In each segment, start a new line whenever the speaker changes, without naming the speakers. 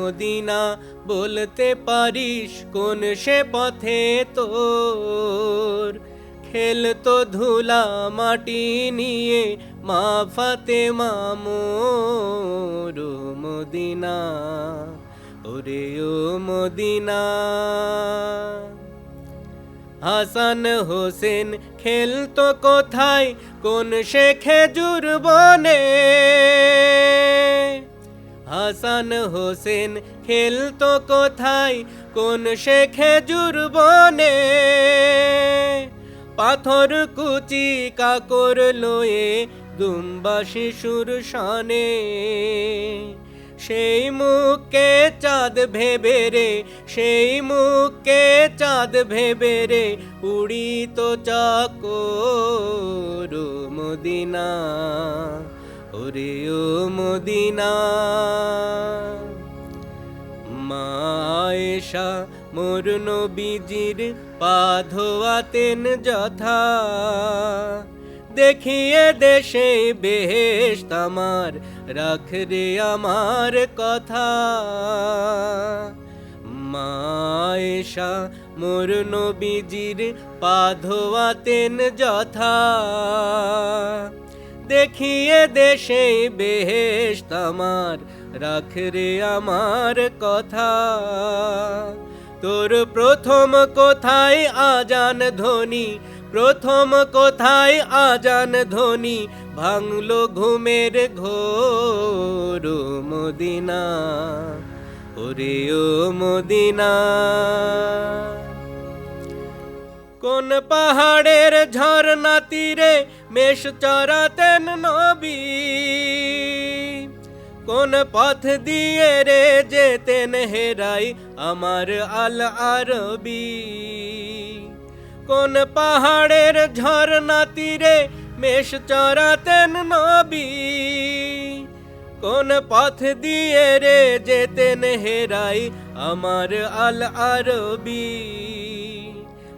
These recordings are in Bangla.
মদিনা বলতে পারিস কোন সে পথে তোর খেলতো ধুলা মাটি নিয়ে মা ফাতেমা মোর ও মদিনা ওরে ও মদিনা হাসান হোসেন খেলতো কোথায় কোন সে খেজুর বনে হাসান হোসেন খেলতো কোথায় কোন সে খেজুর বনে পাথর কুচি কাকর লয়ে দুম্বা শিশুর শানে সেই মুখকে চাঁদ ভেবে রে সেই মুখকে চাঁদ ভেবে রে উড়িত চাকর ও মদিনা ওরে ও মদিনা মা আয়েশা মোর নবীজির পা ধোয়াতেন যথা দেখিয়ে দেশে বেহেশত আমার রাখ রে আমার কথা মা আয়েশা মোর নবীজির পা ধোয়াতেন যথা দেখিয়ে দেশে বেহেশত আমার রাখ রে আমার কথা তোর প্রথম কোথায় আজান ধ্বনি প্রথম কোথায় আজান ধ্বনি ভাঙলো ঘুমের ঘোর ও মদিনা ওরে ও মদিনা কোন পাহাড়ের ঝরনা তীরে মেষ চরাতেন নবী কোন পথ দিয়ে রে যেতেন হেরাই আমার আল আরবি কোন পাহাড়ের ঝরনা তীরে মেষ চরাতেন নবী কোন পথ দিয়ে রে যেতেন হেরাই আমার আল আরবি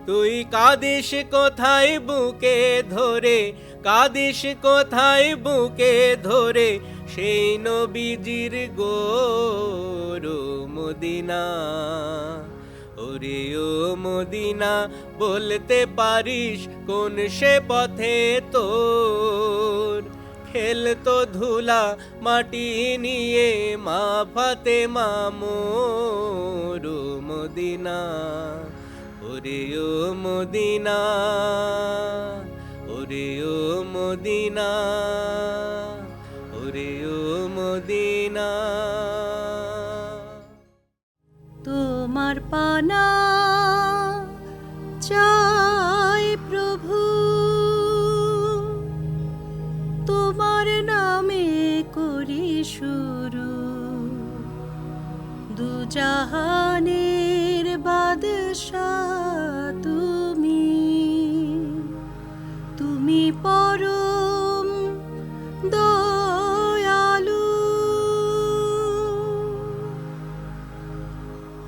তুই কাঁদিস কোথায় বুকে ধরে কাঁদিস কোথায় বুকে ধরে সেই নবীজির গোর ও মদিনা ওরে ও মদিনা বলতে পারিস কোন সে পথে তোর খেলতো ধুলা মাটি নিয়ে মা ফাতেমা মোর ও মদিনা ওরে ও মদিনা ওরে ও মদিনা ওরে ও মদিনা
তোমার পানা চাই প্রভু তোমার নামে করি শুরু দুজাহানের বাদশাহ তুমি তুমি পরম দয়ালু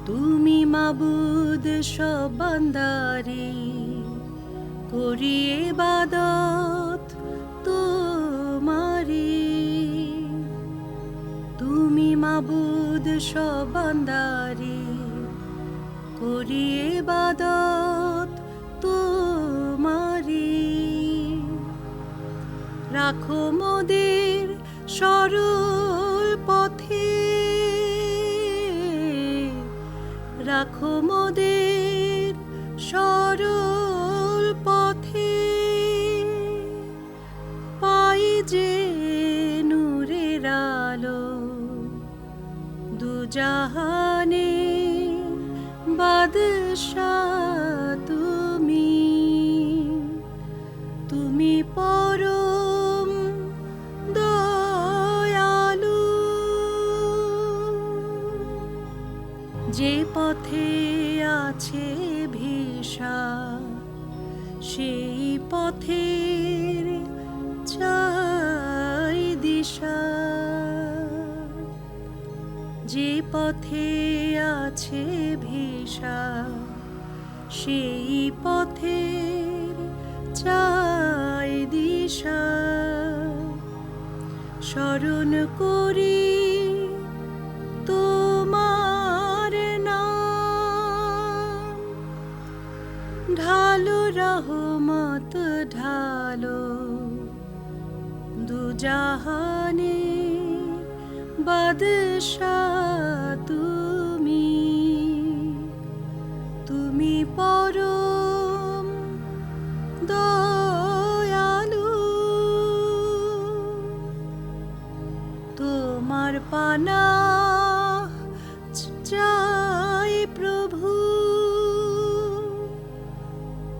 তুমি মাবুদ সব বান্দারে করি ইবাদত তোমারে তুমি মাবুদ সব বান্দারে করি ইবাদত তোমারে রাখো মোদের সরল পথে রাখো মোদের সরল পথে পাই যে নূরের আলো দুজাহানে বাদশাহ তুমি তুমি পরম দয়ালু যে পথে আছে ভিসা সেই পথের চাই দিশা যে পথে আছে ভিসা সেই পথের চাই দিশা স্মরণ করি তোমার রহমত ঢালো দুজাহানে বাদশাহ তুমি, তুমি পরম দয়ালু, তোমার পানা চাই প্রভু,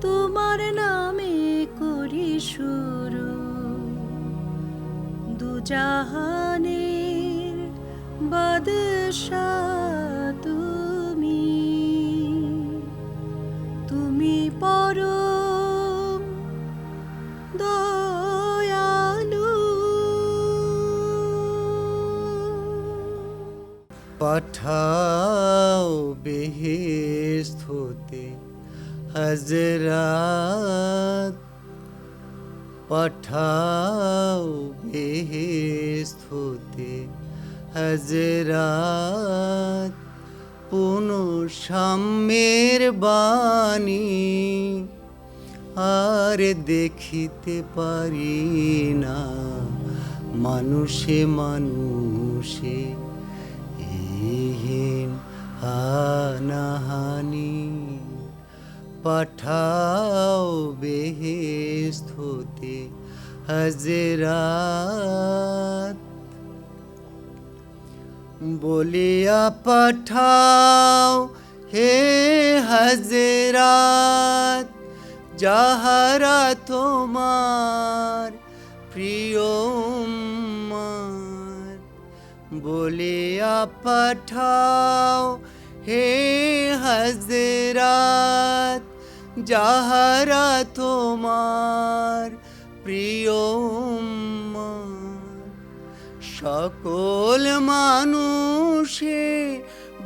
তোমার নামে করি শুরু দুজাহানের বাদশাহ তুমি, তুমি পরম দয়ালু।
পাঠাও বেহেশত হতে হযরত, পাঠাও বেহেশত হতে হযরত, পুনঃ সাম্যের বাণী আর দেখিতে পারি না মানুষে মানুষে হীন হানাহানি। পাঠাও বেহেশত হতে হযরত, বলিয়া পাঠাও হে হযরত, যাহারা তোমার প্রিয় উম্মত। বলিয়া পাঠাও হে হযরত, যাহারা তোমার প্রিয় উম্মত। সকল মানুষে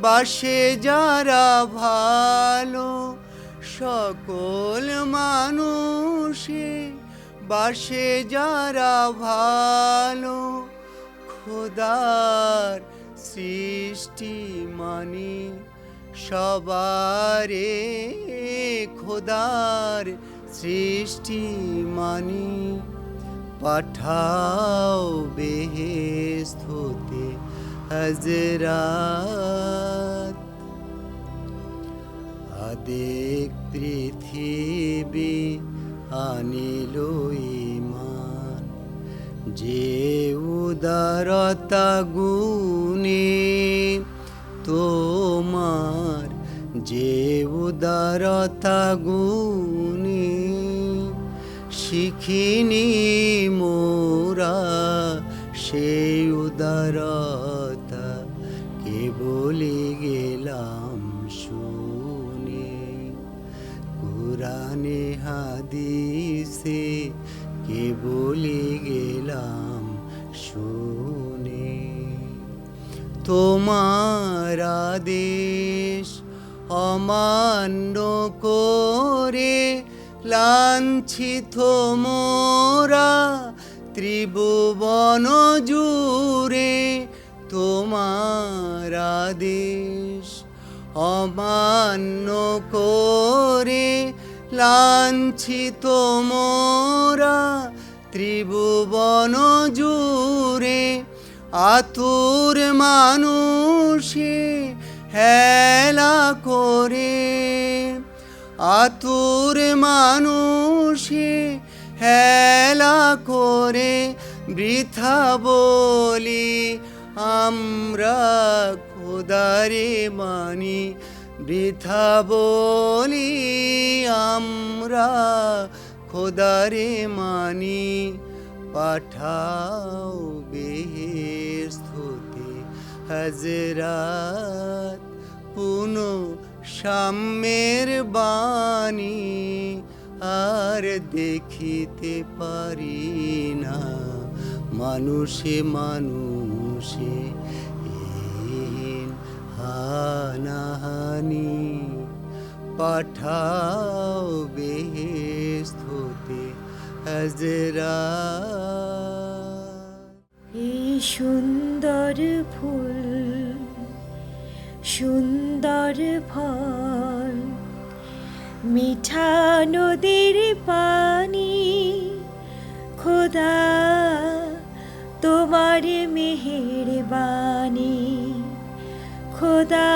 বাসে যারা ভালো, সকল মানুষে বাসে যারা ভালো, খোদার সৃষ্টি মানি সবারে, খোদার সৃষ্টি মানি। পাঠাও বেহেশত হতে হযরত, আদেক পৃথিবী আনিল ঈমান, যে উদারতা গুণে তোমার, যে উদারতা গুণে শিখিনি মোরা সেই উদারতা, কেবলি গেলাম শুনে কুরআনে হাদিসে, কেবলি গেলাম শুনে। তোমার আদেশ অমান্য করে লাঞ্ছিত মোরা ত্রিভুবন জুড়ে, তোমার আদেশ অমান্য করে লাঞ্ছিত মোরা ত্রিভুবন জুড়ে। আতুর মানুষে হেলা করে, আতুর মানুষে হেলা করে, বৃথা বলি আমরা খোদারে মানি, বৃথা বলি আমরা খোদারে মানি। পাঠাও বেহেশত হতে হযরত, পুনঃ সাম্যের বাণী আর দেখিতে পারি না মানুষে মানুষে হীন হানাহানি। পাঠাও বেহেশত হতে হযরত।
এই সুন্দর ফুল সুন্দর ফল মিঠা নদীর পানি খোদা তোমার মেহেরবানি খোদা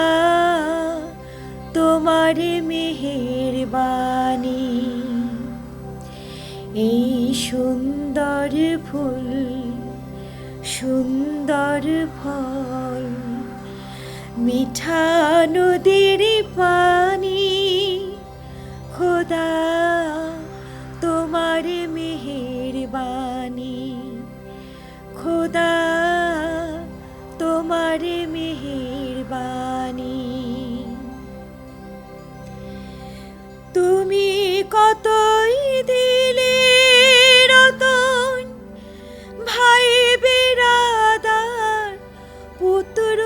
তোমার মেহেরবানি এই সুন্দর ফুল সুন্দর ফল মিঠা নদীর পানি খোদা তোমার মেহেরবানি খোদা তোমার মেহেরবানি তুমি কতই দিলে রতন ভাই বিরাদার পুত্র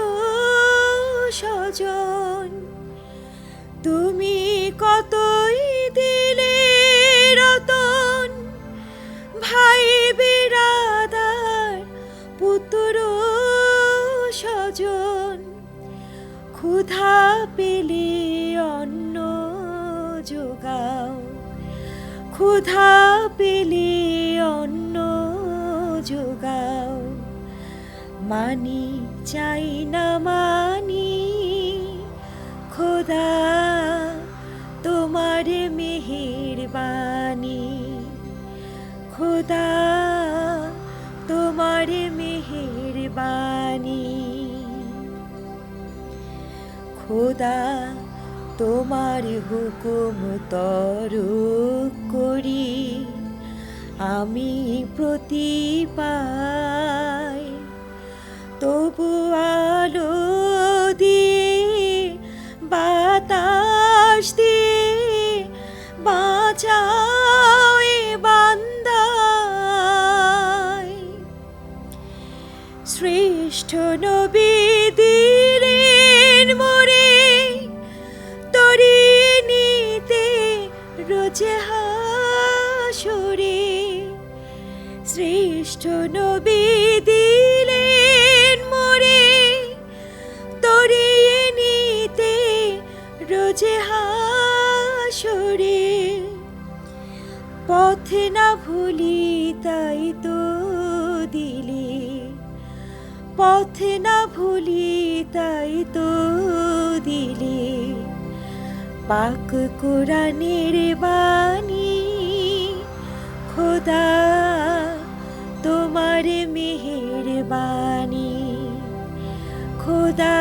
স্বজন তুমি কতই দিলে রতন ভাই বিরাদার পুত্র স্বজন ক্ষুধা পেলে অন্ন যোগাও ক্ষুধা পেলে অন্ন যোগাও মানি চাই না মানি খোদা তোমার মেহেরবানি খোদা তোমার মেহেরবানি খোদা তোমার হুকুম তরক করি আমি প্রতি পাই তবু আলো দিয়ে বাতাস দিয়ে বাঁচাও এ বান্দায় শ্রেষ্ঠ নবী দিলেন মোরে তরিয়ে নিতে রোজ হাসরে শ্রেষ্ঠ নবী দিলেন মোরে তরিয়ে নিতে রোজ হাসরে পথ না ভুলি তাই তো দিলে পথ না ভুলি তাই তো দিলে পাক কোরআনের বাণী খোদা তোমার মেহেরবানি খোদা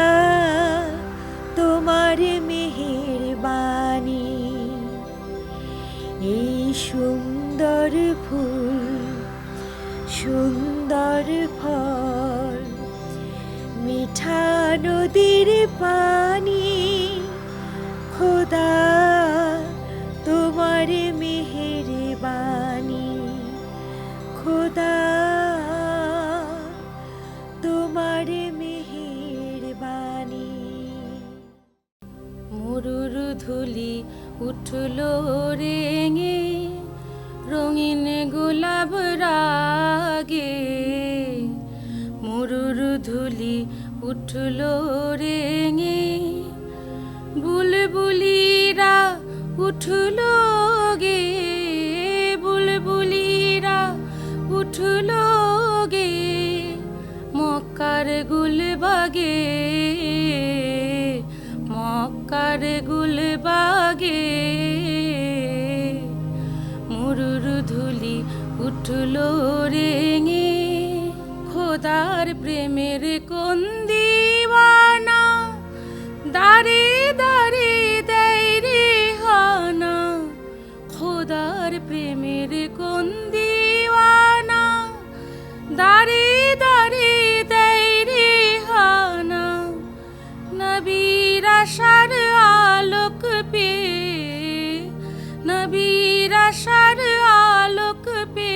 তোমার মেহেরবানি এই সুন্দর ফুল সুন্দর ফল মিঠা নদীর পানি খোদা তোমার মেহেরবানি খোদা তোমার মেহেরবানি
মরুর ধুলি উঠল রেঙে রঙিন গোলাপ রাগে মরুর ধুলি উঠল রেঙে বুলবুলিরা উঠল গে বুলবুলিরা উঠল গে মক্কার গুলবাগে মক্কার গুলবাগে মরুর ধুলি উঠল রেঙে খোদার প্রেমের কোন দিওয়ানা দারে দারে দেয় রে হানা খোদার প্রেমের কোন দিওয়ানা দারে দারে দেয় রে হানা নবীর আশার আলোক পে নবীর আশার আলোক পে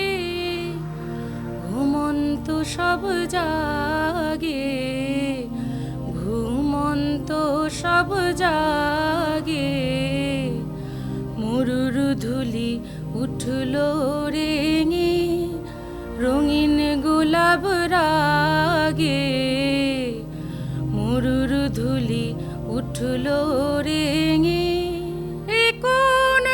ঘুমন্ত সব জাগে ঘুমন্ত সব জাগে মরুর ধুলি উঠল রেঙে রঙিন গোলাপ রাগে মরুর ধুলি উঠল রেঙে কোন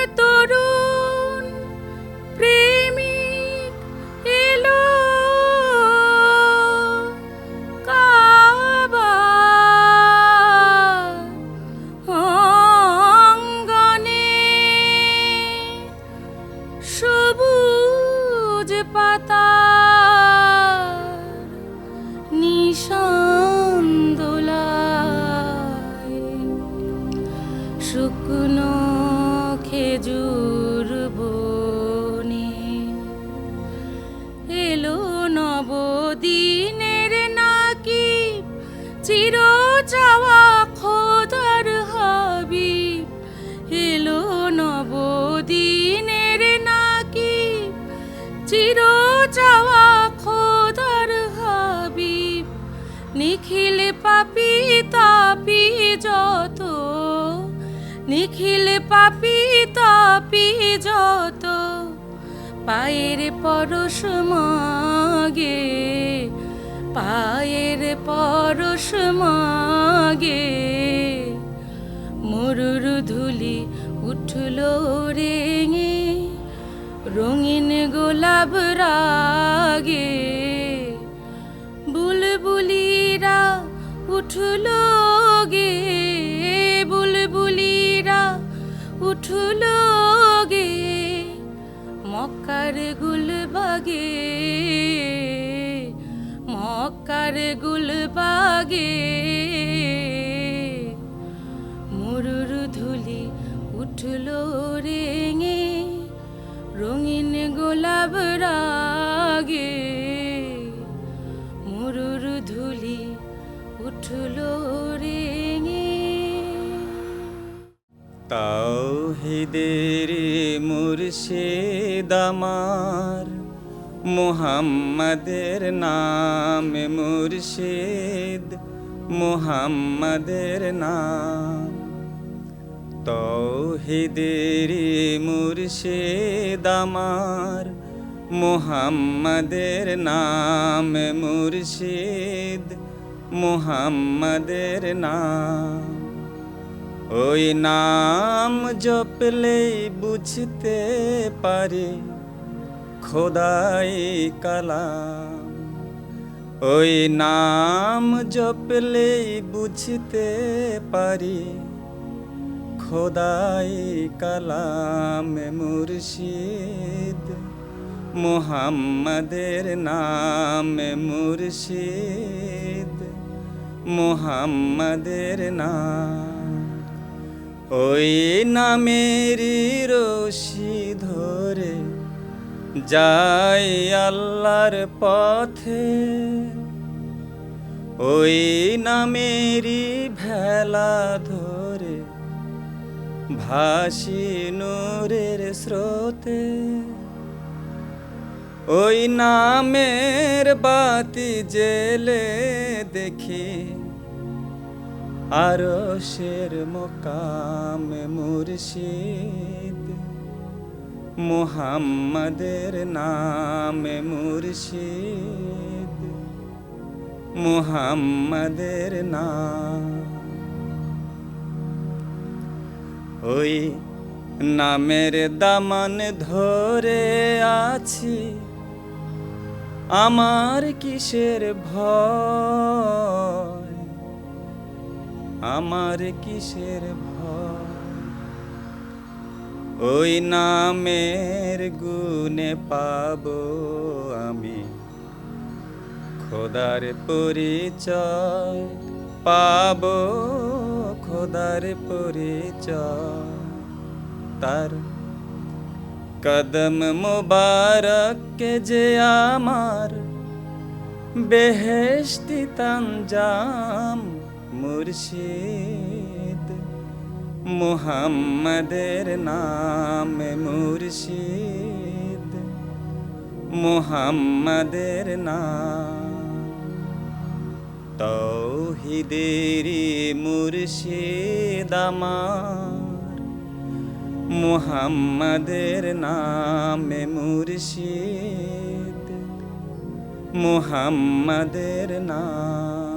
শুকনো খেজুর বনে এলো নবদিনের নাকি চির চাওয়া খোদার হাবিব এলো নবদিনের নাকি চির চাওয়া খোদার হাবিব নিখিল পাপি তাপি যত নিখিল পাপি তাপি যত পায়ের পরশ মাগে পায়ের পরশ মাগে মরুর ধুলি উঠল রেঙে রঙিন গোলাপ রাগে বুলবুলিরা উঠল গে বুলবুলিরা উঠল গে মক্কার গুলবাগে মক্কার গুলবাগে মরুর ধুলি উঠল রেঙে রঙিন গোলাপ রাগে মরুর ধুলি উঠল রেঙে
তাওহীদের মুর্শিদ আমার মুহাম্মাদের নাম মুর্শিদ মুহাম্মাদের নাম তাওহীদের মুর্শিদ আমার মুহাম্মাদের নাম মুর্শিদ মুহাম্মাদের নাম ওই নাম জপলেই বুঝতে পারি খোদাই কালাম ওই নাম জপলেই বুঝতে পারি খোদাই কালাম মুর্শিদ মুহাম্মাদের নাম মুর্শিদ মুহাম্মাদের নাম ওই নামেরই রশি ধরে যাই আল্লাহর পথে ওই নামেরই ভেলা ধরে ভাসি নূরের স্রোতে ওই নামের বাতি জেলে দেখি আরশের মুকাম মুর্শিদ মুহাম্মাদের নাম মুর্শিদ মুহাম্মাদের নাম ওই নামের দামান ধরে আছি আমার কিসের ভয় আমার কিসের ভয় ওই নামের গুণে পাবো আমি খোদার পরিচয় পাবো খোদার পরিচয় তার কদম মুবারক কে যে আমার বেহেশতি তঞ্জাম মুর্শিদ মুহাম্মাদের নাম মুর্শিদ মুহাম্মাদের নাম তাওহীদেরই মুর্শিদ আমার মুহাম্মাদের নাম মুর্শিদ মুহাম্মাদের নাম